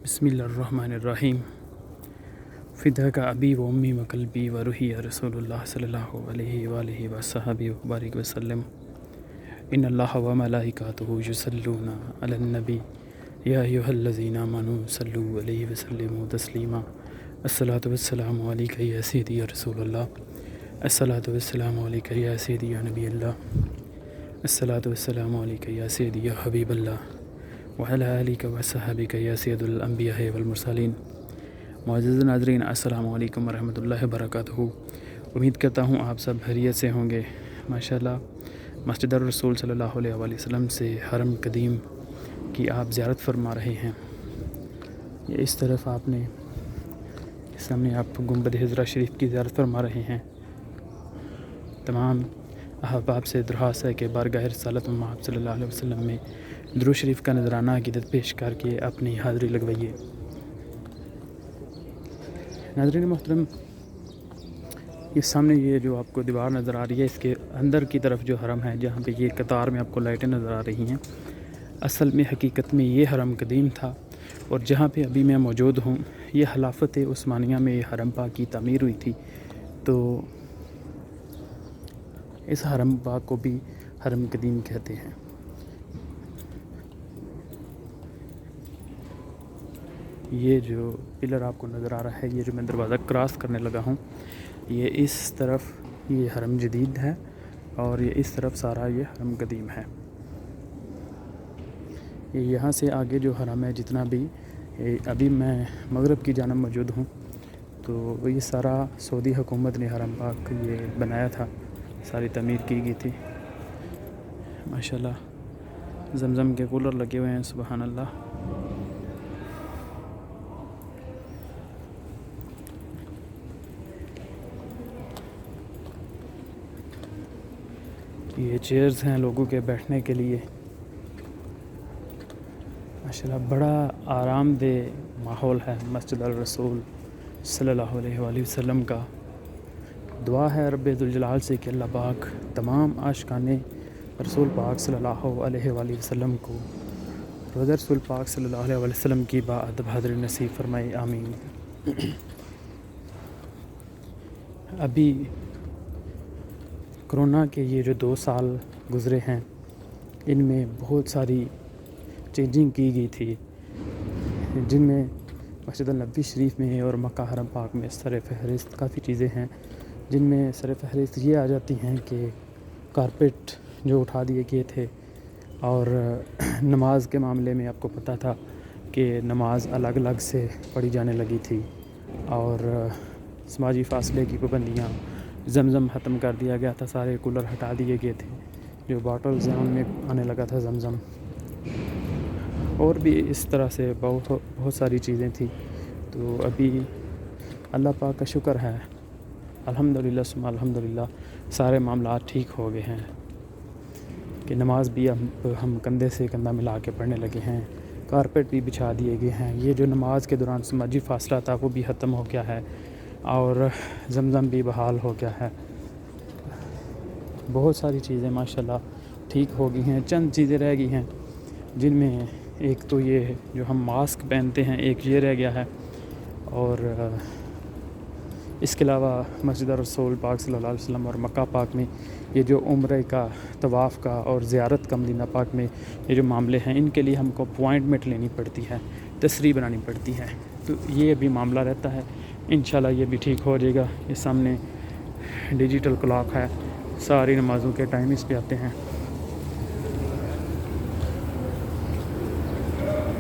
बिस्मिल्लाहिर्रहमानिर्रहीम। फ़िदा का अबी व उम्मी व कल्बी व रूही या रसूलुल्लाह सल्लल्लाहु अलैहि व सहाबी व बारिक वसल्लम। इन्नल्लाह व मलाइकातुहु युसल्लूना अलन नबी या अय्युहल्लज़ीना आमनू सल्लू अलैहि व सल्लिमू तस्लीमा। अस्सलातु वस्सलामु अलैका या सय्यदी या रसूलल्लाह। अस्सलातु वस्सलामु अलैका या सय्यदी या नबी अल्लाह। अस्सलातु वस्सलामु अलैका या सय्यदी या हबीबल्लाह व अला आलिका व सहाबिका या सय्यदुल अंबिया वल मुरसलीन। मुअज़्ज़ज़ नाज़रीन, अस्सलामु अलैकुम व रहमतुल्लाहि व बरकातुहू। उम्मीद करता हूँ आप सब खैरियत से होंगे। माशाअल्लाह, मस्जिद रसूल सल्लल्लाहु अलैहि वसल्लम से हरम कदीम की आप ज़ियारत फरमा रहे हैं। ये इस तरफ आपने सामने आप गुंबद हिजरा शरीफ की ज़ियारत फरमा रहे हैं। तमाम अहबाब से दरख्वास्त है कि बारगाह रिसालत महमद सल्लल्लाहु अलैहि वसल्लम में दुरूद शरीफ का नजराना अक़ीदत पेश करके अपनी हाज़िरी लगवाइए। नाज़रीन मोहतरम, ये सामने ये जो आपको दीवार नज़र आ रही है, इसके अंदर की तरफ जो हरम है, जहाँ पे ये कतार में आपको लाइटें नज़र आ रही हैं, असल में हकीकत में ये हरम कदीम था। और जहाँ पे अभी मैं मौजूद हूँ, ये खिलाफत उस्मानिया में ये हरम पाक की तामीर हुई थी। तो इस हरम पाक को भी हरम कदीम कहते हैं। ये जो पिलर आपको नज़र आ रहा है, ये जो मैं दरवाज़ा क्रॉस करने लगा हूँ, ये इस तरफ ये हरम जदीद है और ये इस तरफ सारा ये हरम कदीम है। ये यहाँ से आगे जो हरम है जितना भी, अभी मैं मगरब की जानब मौजूद हूँ, तो ये सारा सऊदी हुकूमत ने हरम पाक ये बनाया था, सारी तमीर की गई थी। माशाल्लाह ज़मज़म के कूलर लगे हुए हैं, सुबहान अल्लाह। ये चेयर्स हैं लोगों के बैठने के लिए। माशाल्लाह बड़ा आरामदेह माहौल है मस्जिद अल रसूल सल्लल्लाहु अलैहि वसल्लम का। दुआ है रब्बे जुल जलाल से कि अल्लाह पाक तमाम आशिकाने रसूल पाक सल्लल्लाहु अलैहि वसल्लम को रोज़ा रसूल पाक सल्लल्लाहु अलैहि वसल्लम की बाअदब हाज़िरी नसीब फरमाए, आमीन। अभी कोरोना के ये जो 2 साल गुज़रे हैं, इनमें बहुत सारी चेंजिंग की गई थी, जिनमें मस्जिद नबी शरीफ में और मक्का हरम पाक में सर फहरिस्त काफ़ी चीज़ें हैं, जिनमें सर फहरिस्त ये आ जाती हैं कि कारपेट जो उठा दिए गए थे, और नमाज के मामले में आपको पता था कि नमाज अलग अलग से पढ़ी जाने लगी थी, और समाजी फासले की पाबंदियाँ, ज़मज़म ख़त्म कर दिया गया था, सारे कूलर हटा दिए गए थे, जो बॉटल्स हैं उनमें आने लगा था ज़मज़म, और भी इस तरह से बहुत सारी चीज़ें थी। तो अभी अल्लाह पाक का शुक्र है, अल्हम्दुलिल्लाह सुम्मा अल्हम्दुलिल्लाह, सारे मामला ठीक हो गए हैं कि नमाज भी हम कंधे से कंधा मिला के पढ़ने लगे हैं, कारपेट भी बिछा दिए गए हैं। ये जो नमाज के दौरान समाजी फासला था वो भी ख़त्म हो गया है, और ज़मज़म भी बहाल हो गया है। बहुत सारी चीज़ें माशाल्लाह ठीक हो गई हैं। चंद चीज़ें रह गई हैं, जिनमें एक तो ये जो हम मास्क पहनते हैं, एक ये रह गया है, और इसके अलावा मस्जिद रसूल पाक सल्लल्लाहु अलैहि वसल्लम और मक्का पाक में ये जो उम्रे का, तवाफ़ का और ज़ियारत का, मदीना पाक में ये जो मामले हैं, इनके लिए हमको अपॉइंटमेंट लेनी पड़ती है, तस्रीह बनानी पड़ती है। तो ये अभी मामला रहता है, इंशाल्लाह ये भी ठीक हो जाएगा। ये सामने डिजिटल क्लॉक है, सारी नमाज़ों के टाइम इस पे आते हैं।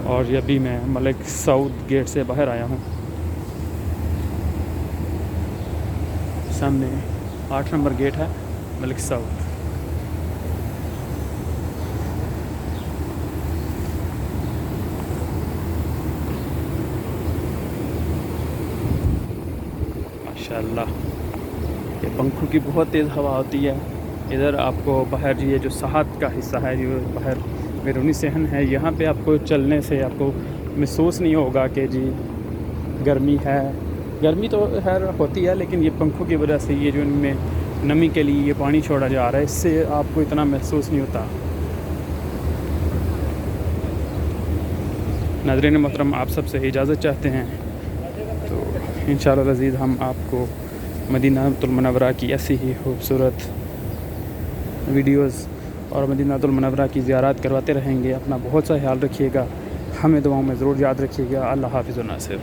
और ये अभी मैं मलिक साउद गेट से बाहर आया हूँ। सामने 8 नंबर गेट है, मलिक साउद। माशाअल्लाह, ये पंखों की बहुत तेज़ हवा होती है। इधर आपको बाहर ये जो साहत का हिस्सा है, जो बाहर बैरूनी सहन है, यहाँ पे आपको चलने से आपको महसूस नहीं होगा कि जी गर्मी है। गर्मी तो खैर होती है, लेकिन ये पंखों की वजह से, ये जो इनमें नमी के लिए ये पानी छोड़ा जा रहा है, इससे आपको इतना महसूस नहीं होता। ناظرین محترم آپ سب سے اجازت چاہتے ہیں، تو انشاءاللہ العزیز ہم آپ کو مدینہ المنورہ کی ایسی ہی خوبصورت ویڈیوز اور مدینہ المنورہ کی زیارات کرواتے رہیں گے۔ اپنا بہت سا خیال رکھیے گا، ہمیں دعاؤں میں ضرور یاد رکھیے گا۔ اللہ حافظ و ناصر۔